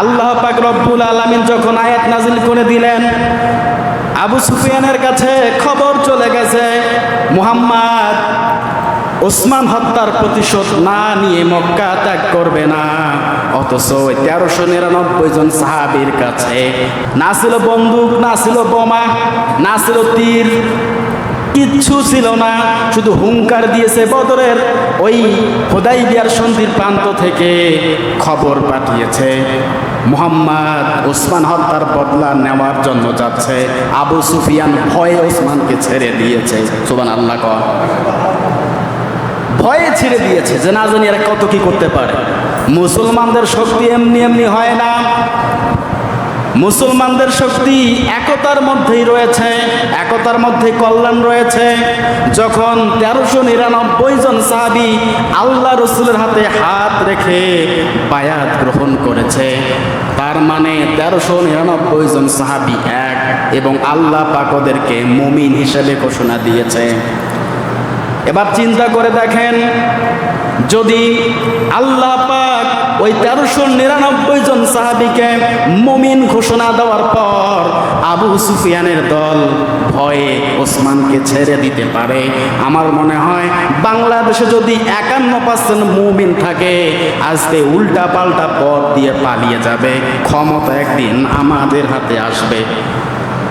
আল্লাহ পাক রব্বুল আলামিন যখন আয়াত নাজিল করে দিলেন, আবু সুফিয়ানের কাছে খবর চলে গেছে মুহাম্মদ ওসমান হত্যার প্রতিশোধ না নিয়ে মক্কা ত্যাগ করবে না। অথচ 1399 জন সাহাবীর কাছে না ছিল বন্দুক, না ছিল বোমা, না ছিল তীর, কিচ্ছু ছিল না। শুধু হুঙ্কার দিয়েছে বদরের ওই হুদাইবিয়ার সন্ধির প্রান্ত থেকে খবর পাঠিয়েছে মুহাম্মদ ওসমান হত্যার বদলা নেওয়ার জন্য যাচ্ছে। আবু সুফিয়ান ভয়ে ওসমানকে ছেড়ে দিয়েছে। সুবহানাল্লাহ। ভয়ে ছেড়ে দিয়েছে যে না জানি এরা কত কি করতে পারে। মুসলমানদের শক্তি এমনি এমনি হয় না। মুসলমানদের শক্তি একতার মধ্যেই রয়েছে, একতার মধ্যে কল্যাণ রয়েছে। যখন 1399 জন সাহাবী আল্লাহ রসুলের হাতে হাত রেখে বায়াত গ্রহণ করেছে, তার মানে 1399 জন সাহাবী এক, এবং আল্লাহ পাক ওদেরকে মুমিন হিসেবে ঘোষণা দিয়েছে। এবার চিন্তা করে দেখেন, যদি আল্লাহ পাক ওই 1399 জন সাহাবীকে মুমিন ঘোষণা দেওয়ার পর আবু সুফিয়ানের দল ভয়ে ওসমানকে ছেড়ে দিতে পারে, আমার মনে হয় বাংলাদেশে যদি 51% মুমিন থাকে, আজকে উল্টা পাল্টা পথ দিয়ে পালিয়ে যাবে। ক্ষমতা একদিন আমাদের হাতে আসবে।